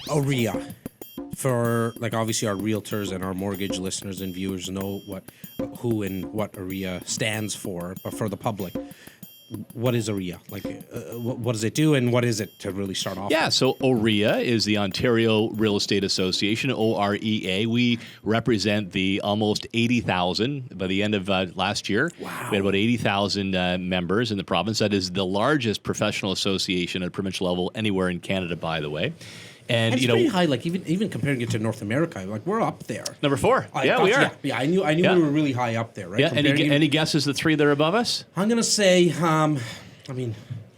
OREA. For obviously our realtors and our mortgage listeners and viewers know who and what OREA stands for, but for the public, what is OREA? What does it do, and what is it to really start off? Yeah, with? so OREA is the Ontario Real Estate Association, OREA. We represent the almost 80,000 by the end of last year. Wow. We had about 80,000 members in the province. That is the largest professional association at provincial level anywhere in Canada, by the way. And it's pretty high. Even comparing it to North America, we're up there. Number 4. We are. Yeah, I knew we were really high up there, right? Yeah. Any guesses? The 3 that are above us? I'm gonna say. I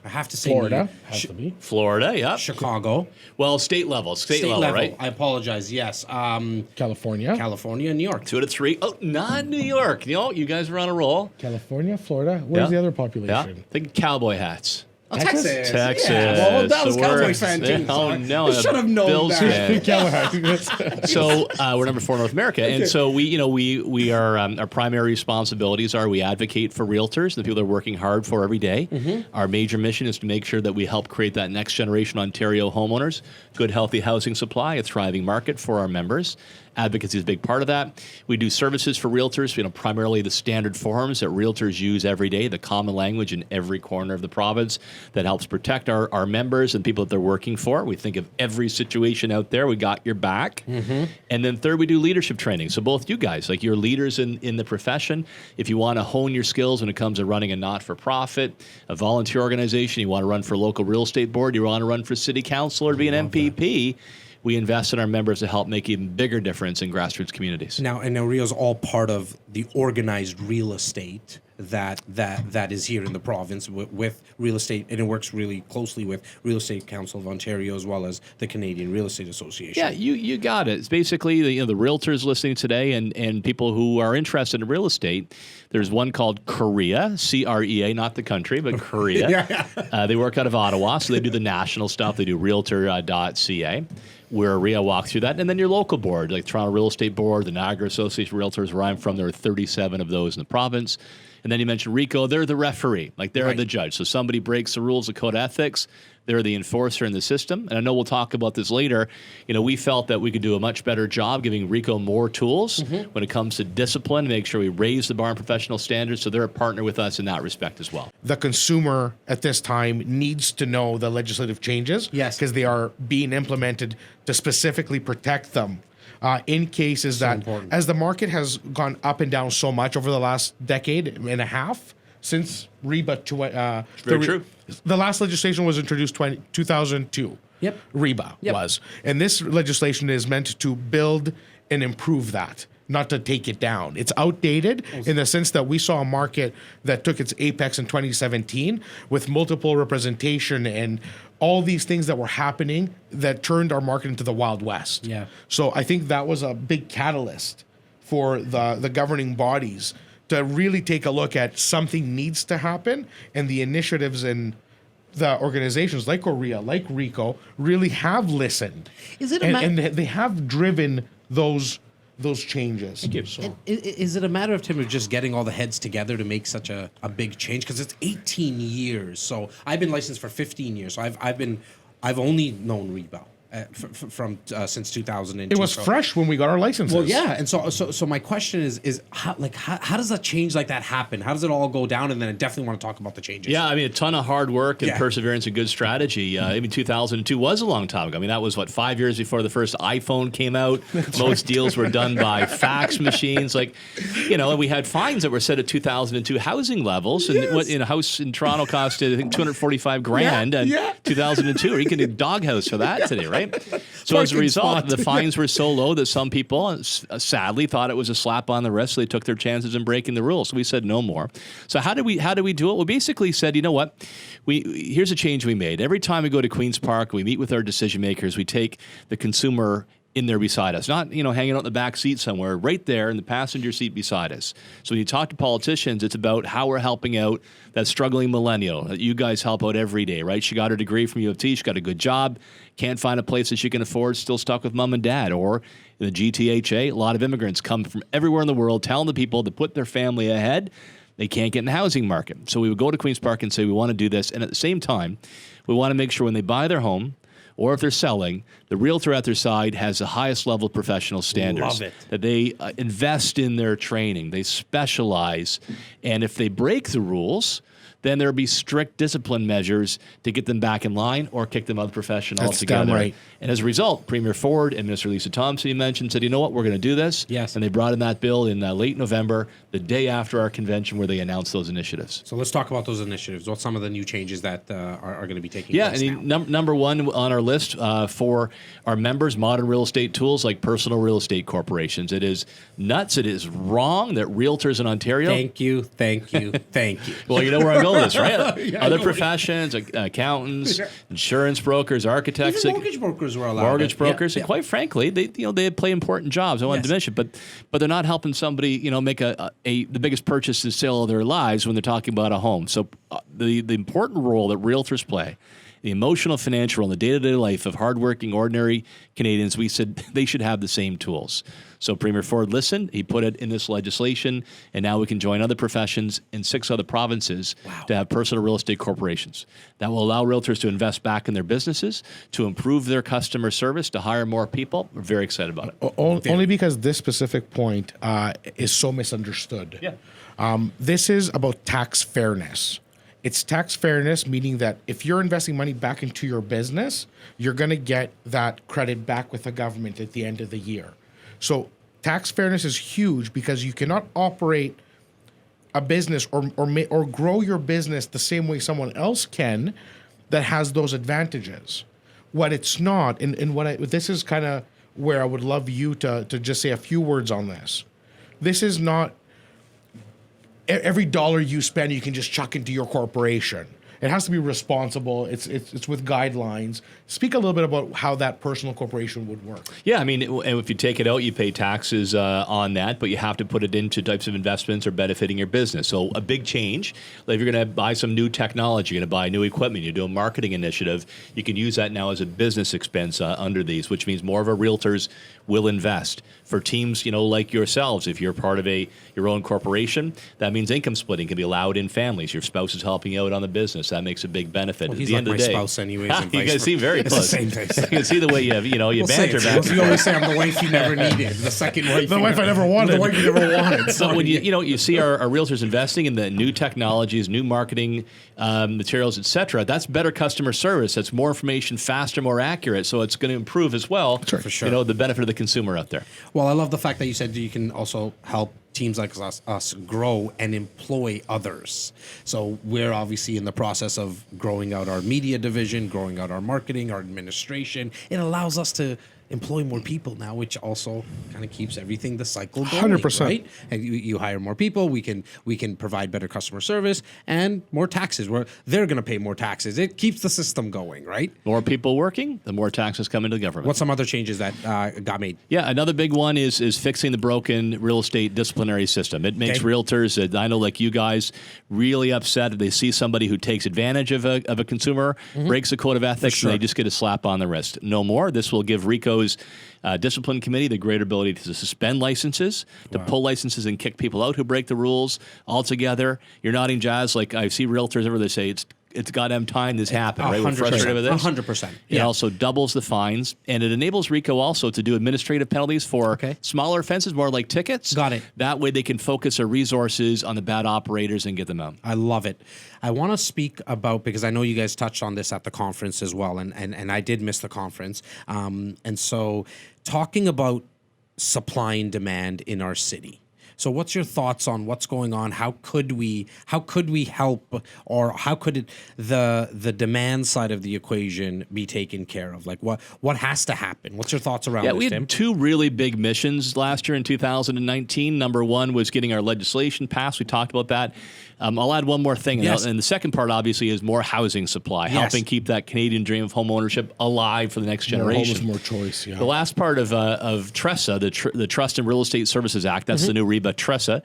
have to say Florida has to be. Florida, yeah. Chicago. Well, state level, right? I apologize. Yes. California. California, New York. 2 out of 3. Oh, not New York. You guys are on a roll. California, Florida. Where's the other population? Yeah. Think cowboy hats. Oh, Texas. Yeah. Well, that was So Cowboy fan too. Oh no, I should have known Bills that. fan. So we're number 4 in North America, and so we are our primary responsibilities are we advocate for realtors, the people that are working hard for every day. Mm-hmm. Our major mission is to make sure that we help create that next generation Ontario homeowners, good, healthy housing supply, a thriving market for our members. Advocacy is a big part of that. We do services for realtors, primarily the standard forms that realtors use every day, the common language in every corner of the province that helps protect our members and people that they're working for. We think of every situation out there. We got your back. Mm-hmm. And then third, we do leadership training. So both you guys, you're leaders in the profession. If you want to hone your skills when it comes to running a not-for-profit, a volunteer organization, you want to run for a local real estate board, you want to run for city council or be an MPP, we invest in our members to help make even bigger difference in grassroots communities. Now, and OREA is all part of the organized real estate that is here in the province with real estate, and it works really closely with Real Estate Council of Ontario as well as the Canadian Real Estate Association. Yeah, you got it. It's basically the realtors listening today and people who are interested in real estate. There's one called Korea, CREA, not the country, but Korea. Yeah. They work out of Ottawa, so they do the national stuff. They do realtor.ca. Where OREA walk through that. And then your local board, like Toronto Real Estate Board, the Niagara Association of Realtors, where I'm from, there are 37 of those in the province. And then you mentioned RICO, they're the referee, they're the judge. So somebody breaks the rules of code ethics, they're the enforcer in the system. And I know we'll talk about this later. We felt that we could do a much better job giving RICO more tools when it comes to discipline, make sure we raise the bar and professional standards. So they're a partner with us in that respect as well. The consumer at this time needs to know the legislative changes. Yes. Because they are being implemented to specifically protect them. In cases important. As the market has gone up and down so much over the last decade and a half since REBA, Very true. The last legislation was introduced 2002. Yep. REBA was. And this legislation is meant to build and improve that, not to take it down. It's outdated in the sense that we saw a market that took its apex in 2017 with multiple representation and all these things that were happening that turned our market into the Wild West. Yeah. So I think that was a big catalyst for the governing bodies to really take a look at something needs to happen, and the initiatives and the organizations like OREA, like RICO, really have listened. Is it and they have driven those changes. So. Is it a matter of Tim of just getting all the heads together to make such a big change? Because it's 18 years. So I've been licensed for 15 years. So I've only known REBA from since 2002. It was fresh when we got our licenses. Well, yeah, and so my question is how does a change like that happen? How does it all go down? And then I definitely want to talk about the changes. Yeah, a ton of hard work and perseverance and good strategy. Even 2002 was a long time ago. That was 5 years before the first iPhone came out. Most deals were done by fax machines. We had fines that were set at 2002 housing levels, and what in a house in Toronto costed I think $245,000 in 2002. Or you can do doghouse for that today, right? So as a result, the fines were so low that some people sadly thought it was a slap on the wrist. So they took their chances in breaking the rules. So we said no more. So how do we do it? We basically said, you know what? Here's a change we made. Every time we go to Queen's Park, we meet with our decision makers. We take the consumer in there beside us, not hanging out in the back seat somewhere, right there in the passenger seat beside us. So when you talk to politicians, it's about how we're helping out that struggling millennial that you guys help out every day, right? She got her degree from U of T, she got a good job, can't find a place that she can afford, still stuck with mom and dad. Or in the GTHA, a lot of immigrants come from everywhere in the world telling the people to put their family ahead. They can't get in the housing market. So we would go to Queen's Park and say, we want to do this. And at the same time, we want to make sure when they buy their home, or if they're selling, the realtor at their side has the highest level of professional standards. Love it. That they invest in their training. They specialize. And if they break the rules, then there'll be strict discipline measures to get them back in line or kick them out of the profession That's altogether. damn right. And as a result, Premier Ford and Minister Lisa Thompson, you mentioned, said, you know what, we're going to do this. Yes. And they brought in that bill in late November, the day after our convention where they announced those initiatives. So let's talk about those initiatives. What's some of the new changes that are going to be taking Yeah, place I mean, now? number one on our list for our members, modern real estate tools like personal real estate corporations. It is nuts. It is wrong that realtors in Ontario. Thank you. Well, you know where I'm going with this, right? Yeah, I Other know. professions, accountants, insurance brokers, architects. Even mortgage brokers were allowed. Mortgage brokers, Yeah. and quite frankly, they play important jobs. I want to Yes. mention, but they're not helping somebody, make the biggest purchase and sale of their lives when they're talking about a home. So the important role that realtors play, the emotional, financial, and the day-to-day life of hardworking, ordinary Canadians, we said they should have the same tools. So Premier Ford listened. He put it in this legislation, and now we can join other professions in 6 other provinces to have personal real estate corporations. That will allow realtors to invest back in their businesses, to improve their customer service, to hire more people. We're very excited about it. Only because this specific point is so misunderstood. Yeah. This is about tax fairness. It's tax fairness, meaning that if you're investing money back into your business, you're going to get that credit back with the government at the end of the year. So tax fairness is huge because you cannot operate a business or grow your business the same way someone else can that has those advantages. What it's not, and this is kind of where I would love you to just say a few words on this. This is not every dollar you spend you can just chuck into your corporation. It has to be responsible. It's with guidelines. Speak a little bit about how that personal corporation would work. Yeah, I mean, if you take it out, you pay taxes on that, but you have to put it into types of investments or benefiting your business. So a big change, like if you're going to buy some new technology, you're going to buy new equipment, you do a marketing initiative, you can use that now as a business expense under these, which means more of our realtors will invest. For teams, like yourselves, if you're part of your own corporation, that means income splitting can be allowed in families. Your spouse is helping you out on the business. That makes a big benefit. Well, At he's the like end of my the day, spouse anyways. and you vice guys seem very versa. close. It's the same thing. You can see the way you We'll say banter it. back. You always say I'm the wife you never needed, the second wife. The wife I never wanted. The wife you never wanted. So when you see our realtors investing in the new technologies, new marketing materials, et cetera, that's better customer service. That's more information, faster, more accurate. So it's going to improve as well. Sure. For sure. The benefit of the consumer out there. Well, I love the fact that you said you can also help teams like us grow and employ others. So we're obviously in the process of growing out our media division, growing out our marketing, our administration. It allows us to employ more people now, which also kind of keeps everything the cycle going. 100%. Right? And you hire more people, we can provide better customer service and more taxes. They're going to pay more taxes. It keeps the system going, right? More people working, the more taxes come into the government. What's some other changes that got made? Yeah, another big one is fixing the broken real estate disciplinary system. It makes realtors, I know like you guys, really upset if they see somebody who takes advantage of a consumer, breaks a code of ethics, and they just get a slap on the wrist. No more. This will give RICO's discipline committee the greater ability to suspend licenses, to pull licenses and kick people out who break the rules altogether. You're nodding jazz like I see realtors ever, they say it's goddamn time this happened, right? We're frustrated with this. 100%. It also doubles the fines, and it enables RICO also to do administrative penalties for smaller offenses, more like tickets. Got it. That way they can focus their resources on the bad operators and get them out. I love it. I want to speak about, because I know you guys touched on this at the conference as well, and I did miss the conference. And so talking about supply and demand in our city. So what's your thoughts on what's going on? How could we help, or how could the demand side of the equation be taken care of? Like what has to happen? What's your thoughts around this, we Tim? had 2 really big missions last year in 2019. Number one was getting our legislation passed. We talked about that. I'll add one more thing. Yes. And the second part, obviously, is more housing supply, helping keep that Canadian dream of home ownership alive for the next generation. More choice, yeah. The last part of TRESA, the Trust and Real Estate Services Act, that's the new REBA, TRESA,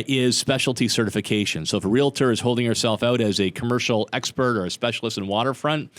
is specialty certification. So if a realtor is holding herself out as a commercial expert or a specialist in waterfront,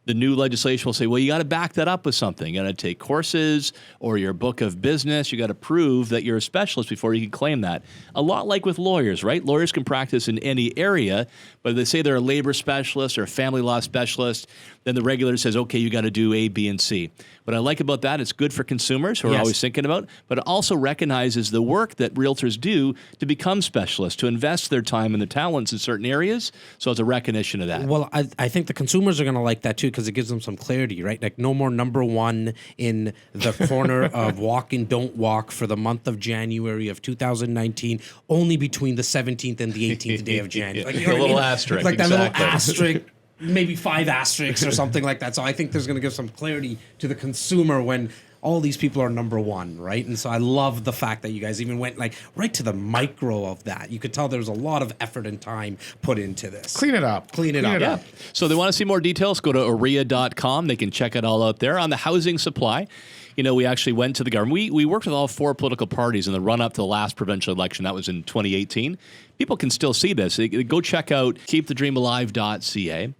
the new legislation will say, well, you got to back that up with something. You got to take courses or your book of business. You got to prove that you're a specialist before you can claim that. A lot like with lawyers, right? Lawyers can practice in any area, but if they say they're a labor specialist or a family law specialist, then the regulator says, okay, you got to do A, B, and C. What I like about that, it's good for consumers who are always thinking about, but it also recognizes the work that realtors do to become specialists, to invest their time and their talents in certain areas. So it's a recognition of that. Well, I think the consumers are going to like that too, because it gives them some clarity, right? Like no more number one in the corner of walk and don't walk for the month of January of 2019, only between the 17th and the 18th day of January. Like, you know a little what I mean? asterisk. Like that exactly. little asterisk, maybe 5 asterisks or something like that. So I think there's going to give some clarity to the consumer when all these people are number one, right? And so I love the fact that you guys even went like right to the micro of that. You could tell there was a lot of effort and time put into this. Clean it up. Yeah. So they want to see more details, go to OREA.com. They can check it all out there. On the housing supply, you know, we actually went to the government. We worked with all 4 political parties in the run-up to the last provincial election. That was in 2018. People can still see this. Go check out keepthedreamalive.ca.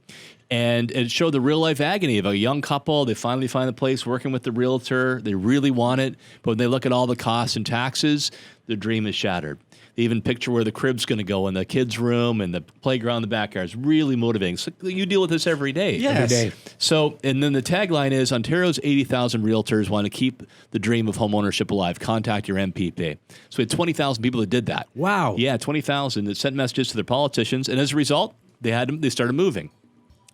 And it showed the real-life agony of a young couple. They finally find a place working with the realtor. They really want it. But when they look at all the costs and taxes, their dream is shattered. They even picture where the crib's going to go in the kids' room and the playground in the backyard. It's really motivating. So you deal with this every day. Yes. Every day. So, and then the tagline is, Ontario's 80,000 realtors want to keep the dream of homeownership alive. Contact your MPP. So we had 20,000 people that did that. Wow. Yeah, 20,000 that sent messages to their politicians. And as a result, they started moving.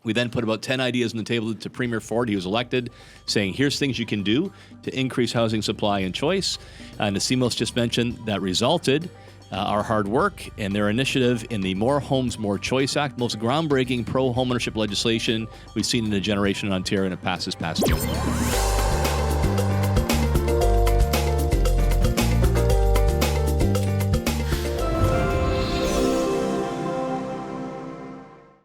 We then put about 10 ideas on the table to Premier Ford. He was elected, saying, here's things you can do to increase housing supply and choice. And as Simos just mentioned, that resulted our hard work and their initiative in the More Homes, More Choice Act, most groundbreaking pro-homeownership legislation we've seen in a generation in Ontario, and it passed this past June.